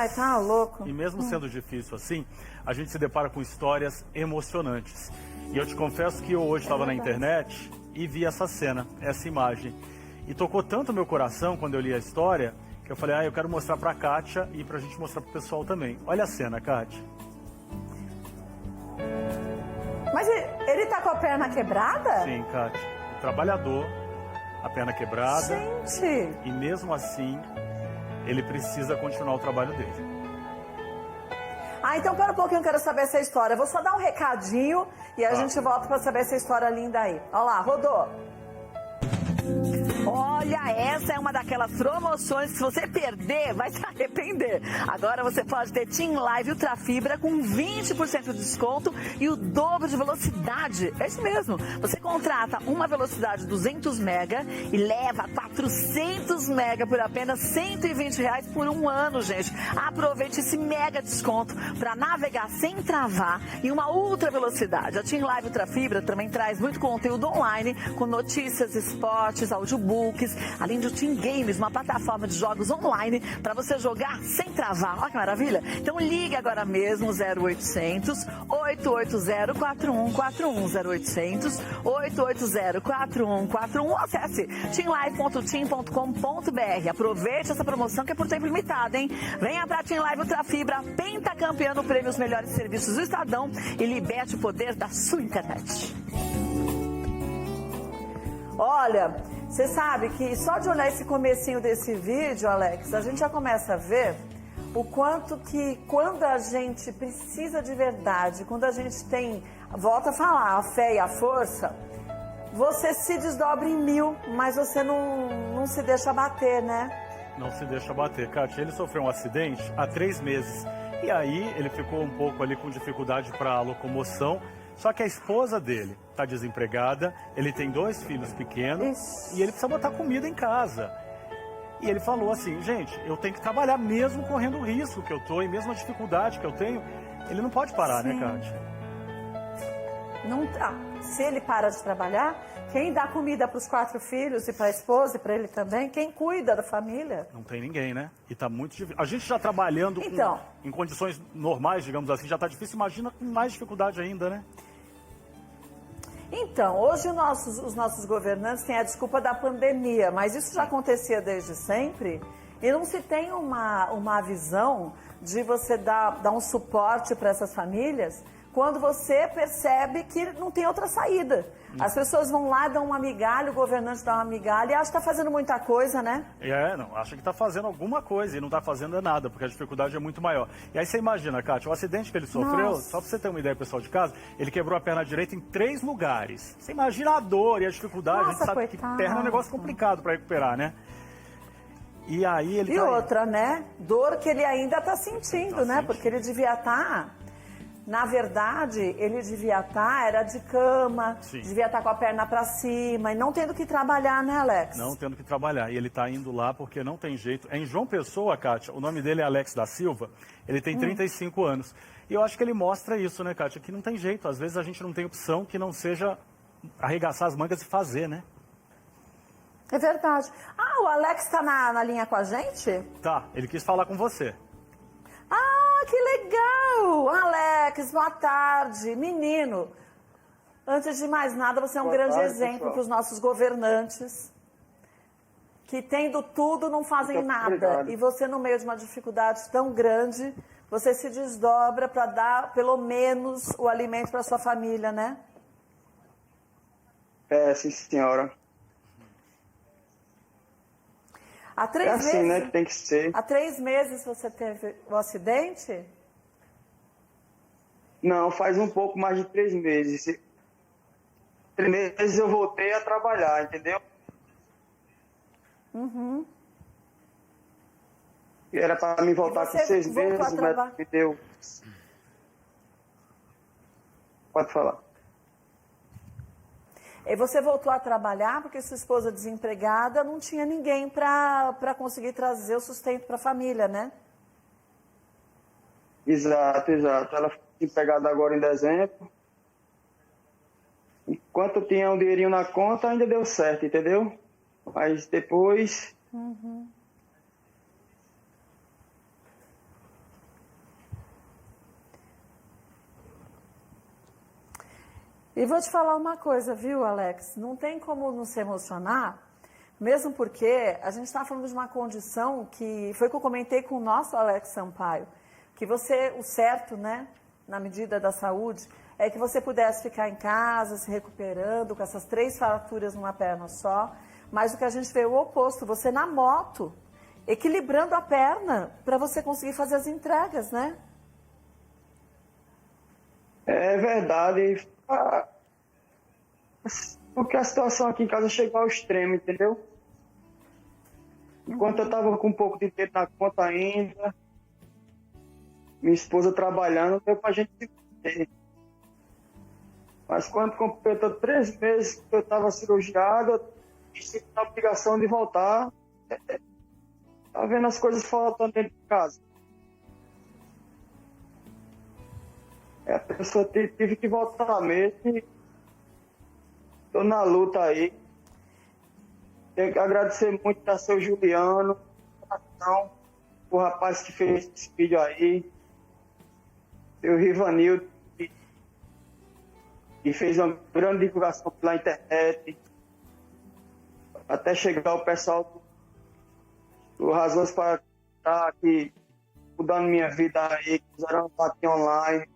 Ai, tá louco. E mesmo sendo difícil assim, a gente se depara com histórias emocionantes. E eu te confesso que eu hoje estava na internet e vi essa cena, essa imagem. E tocou tanto meu coração quando eu li a história, que eu falei, eu quero mostrar pra Kátia e pra gente mostrar pro pessoal também. Olha a cena, Kátia. Mas ele tá com a perna quebrada? Sim, Kátia. O trabalhador, a perna quebrada. Gente! E mesmo assim, ele precisa continuar o trabalho dele. Então pera um pouquinho, eu quero saber essa história. Eu vou só dar um recadinho e a gente volta pra saber essa história linda aí. Olha lá, rodou. Olha, essa é uma daquelas promoções que se você perder, vai se arrepender. Agora você pode ter TIM Live Ultra Fibra com 20% de desconto e o dobro de velocidade. É isso mesmo. Você contrata uma velocidade de 200 mega e leva 400 mega por apenas R$120 por um ano, gente. Aproveite esse mega desconto para navegar sem travar em uma ultra velocidade. A TIM Live Ultra Fibra também traz muito conteúdo online com notícias, esportes, audiobooks, além de TIM Games, uma plataforma de jogos online para você jogar sem travar. Olha que maravilha! Então ligue agora mesmo 0800 880 4141 0800 880 4141 ou acesse timlive.tim.com.br. Aproveite essa promoção que é por tempo limitado, hein? Venha pra TIM Live Ultra Fibra, pentacampeã no prêmio Os Melhores Serviços do Estadão e liberte o poder da sua internet. Olha, você sabe que só de olhar esse comecinho desse vídeo, Alex, a gente já começa a ver o quanto que quando a gente precisa de verdade, quando a gente tem, volta a falar, a fé e a força, você se desdobra em mil, mas você não se deixa bater, né? Não se deixa bater. Kátia, ele sofreu um acidente há 3 meses. E aí ele ficou um pouco ali com dificuldade para locomoção. Só que a esposa dele está desempregada, ele tem 2 filhos pequenos e ele precisa botar comida em casa. E ele falou assim, gente, eu tenho que trabalhar mesmo correndo o risco que eu tô e mesmo a dificuldade que eu tenho. Ele não pode parar, né, Kátia? Não, se ele para de trabalhar, quem dá comida para os 4 filhos e para a esposa e para ele também? Quem cuida da família? Não tem ninguém, né? E tá muito difícil. A gente já trabalhando em condições normais, digamos assim, já tá difícil. Imagina com mais dificuldade ainda, né? Então, hoje os nossos governantes têm a desculpa da pandemia, mas isso já acontecia desde sempre e não se tem uma visão de você dar um suporte para essas famílias quando você percebe que não tem outra saída. As pessoas vão lá, dão uma migalha, o governante dá uma migalha e acha que está fazendo muita coisa, né? Acha que está fazendo alguma coisa e não está fazendo nada, porque a dificuldade é muito maior. E aí você imagina, Kátia, o acidente que ele sofreu, só para você ter uma ideia, pessoal de casa, ele quebrou a perna direita em 3 lugares. Você imagina a dor e a dificuldade, a gente sabe que perna é um negócio complicado para recuperar, né? E aí ele outra, né? Dor que ele ainda está sentindo, né? Porque ele devia estar... Na verdade, ele devia estar, era de cama, devia estar com a perna para cima e não tendo que trabalhar, né, Alex? Não tendo que trabalhar. E ele está indo lá porque não tem jeito. É em João Pessoa, Kátia, o nome dele é Alex da Silva, ele tem 35 anos. E eu acho que ele mostra isso, né, Kátia, que não tem jeito. Às vezes a gente não tem opção que não seja arregaçar as mangas e fazer, né? É verdade. O Alex está na linha com a gente? Tá, ele quis falar com você. Que legal! Alex, boa tarde. Menino, antes de mais nada, você é um grande exemplo para os nossos governantes que, tendo tudo, não fazem nada. E você, no meio de uma dificuldade tão grande, você se desdobra para dar, pelo menos, o alimento para sua família, né? Sim, senhora. Há 3 meses, assim, né, que tem que ser. Há 3 meses você teve o acidente? Não, faz um pouco mais de 3 meses. 3 meses eu voltei a trabalhar, entendeu? Era para me voltar com 6 meses, o médico me deu. Pode falar. E você voltou a trabalhar porque sua esposa desempregada não tinha ninguém para conseguir trazer o sustento para a família, né? Exato. Ela foi desempregada agora em dezembro. Enquanto tinha um dinheirinho na conta, ainda deu certo, entendeu? Mas depois... E vou te falar uma coisa, viu, Alex? Não tem como não se emocionar, mesmo porque a gente está falando de uma condição que foi que eu comentei com o nosso Alex Sampaio, que você, o certo, né, na medida da saúde, é que você pudesse ficar em casa, se recuperando, com essas 3 fraturas numa perna só, mas o que a gente vê é o oposto, você na moto, equilibrando a perna para você conseguir fazer as entregas, né? É verdade. Porque a situação aqui em casa chegou ao extremo, entendeu? Enquanto eu estava com um pouco de dinheiro na conta ainda, minha esposa trabalhando, deu pra gente se ver. Mas quando completou 3 meses que eu estava cirurgiado, eu tive a obrigação de voltar. Tá vendo as coisas faltando dentro de casa. A pessoa teve que voltar mesmo. Estou na luta aí. Tenho que agradecer muito a seu Juliano, o rapaz que fez esse vídeo aí, seu Rivanildo, que fez uma grande divulgação pela internet, até chegar o pessoal do Razões para estar aqui mudando minha vida aí, que fizeram um aqui online.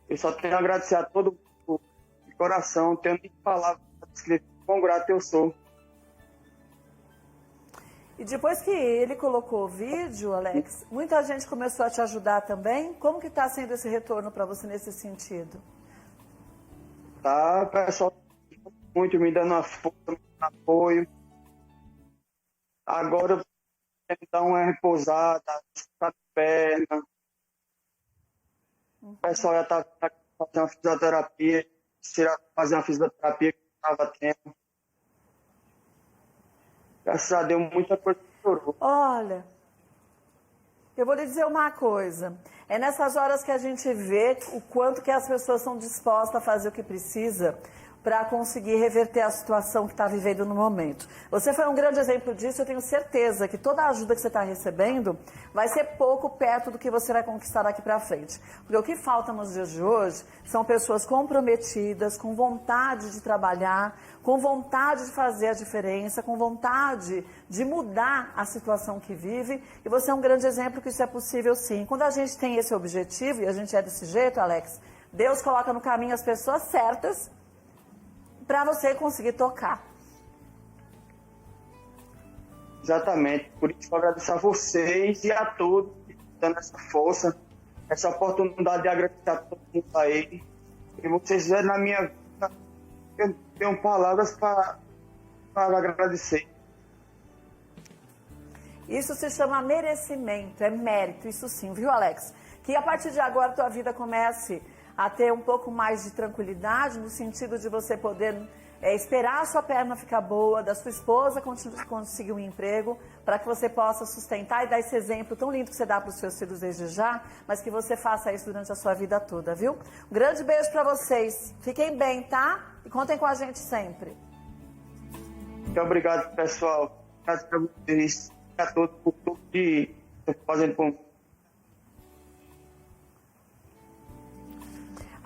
Eu só tenho a agradecer a todo mundo de coração, tenho nem palavras para descrever quão grato eu sou. E depois que ele colocou o vídeo, Alex, muita gente começou a te ajudar também. Como que está sendo esse retorno para você nesse sentido? Tá, o pessoal muito me dando uma força, me dando apoio. Agora eu tenho que dar uma repousada, ficar de perna. O pessoal já está fazendo uma fisioterapia, fazer uma fisioterapia que eu estava tendo. Graças a Deus, muita coisa melhorou. Olha, eu vou lhe dizer uma coisa. É nessas horas que a gente vê o quanto que as pessoas são dispostas a fazer o que precisa para conseguir reverter a situação que está vivendo no momento. Você foi um grande exemplo disso, eu tenho certeza que toda a ajuda que você está recebendo vai ser pouco perto do que você vai conquistar daqui para frente. Porque o que falta nos dias de hoje são pessoas comprometidas, com vontade de trabalhar, com vontade de fazer a diferença, com vontade de mudar a situação que vive. E você é um grande exemplo que isso é possível sim. Quando a gente tem esse objetivo, e a gente é desse jeito, Alex, Deus coloca no caminho as pessoas certas para você conseguir tocar. Exatamente. Por isso eu agradeço a vocês e a todos que estão dando essa força, essa oportunidade de agradecer a todo mundo aí. E vocês fizeram na minha vida. Eu tenho palavras para agradecer. Isso se chama merecimento, é mérito, isso sim, viu, Alex? Que a partir de agora a tua vida comece a ter um pouco mais de tranquilidade, no sentido de você poder esperar a sua perna ficar boa, da sua esposa conseguir um emprego, para que você possa sustentar e dar esse exemplo tão lindo que você dá para os seus filhos desde já, mas que você faça isso durante a sua vida toda, viu? Um grande beijo para vocês, fiquem bem, tá? E contem com a gente sempre. Muito obrigado, pessoal. Obrigado para vocês, a todos, por tudo que estão fazendo por mim.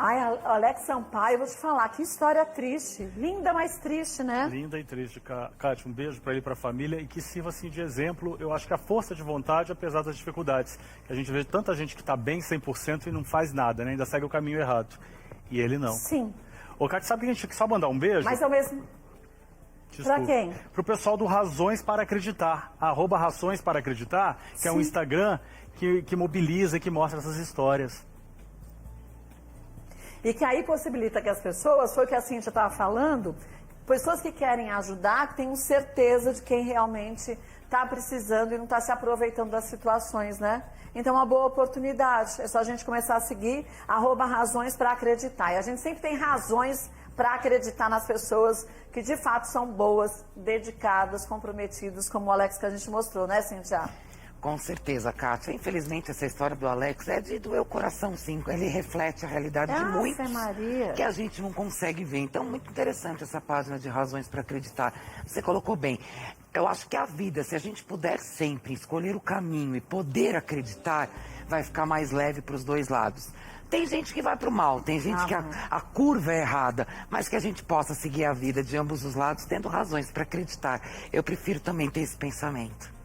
Ai, Alex Sampaio, eu vou te falar, que história triste. Linda, mas triste, né? Linda e triste, Kátia. Um beijo para ele e para a família e que sirva assim de exemplo. Eu acho que a força de vontade, apesar das dificuldades, que a gente vê tanta gente que está bem 100% e não faz nada, né? Ainda segue o caminho errado. E ele não. Sim. Ô, Kátia, sabe que a gente tinha que só mandar um beijo? Mas ao mesmo... Desculpa. Pra quem? Pro pessoal do Razões para Acreditar. @Razões para Acreditar, que é um Instagram que mobiliza e que mostra essas histórias. E que aí possibilita que as pessoas, foi o que a Cíntia estava falando, pessoas que querem ajudar, que tenham certeza de quem realmente está precisando e não está se aproveitando das situações, né? Então, é uma boa oportunidade. É só a gente começar a seguir @Razões para Acreditar. E a gente sempre tem razões para acreditar nas pessoas que de fato são boas, dedicadas, comprometidas, como o Alex que a gente mostrou, né, Cíntia? Com certeza, Kátia. Infelizmente, essa história do Alex é de doer o coração, sim. Ele reflete a realidade de muitos Maria. que a gente não consegue ver. Então, muito interessante essa página de Razões para Acreditar. Você colocou bem. Eu acho que a vida, se a gente puder sempre escolher o caminho e poder acreditar, vai ficar mais leve para os dois lados. Tem gente que vai para o mal, tem gente que a curva é errada, mas que a gente possa seguir a vida de ambos os lados tendo razões para acreditar. Eu prefiro também ter esse pensamento.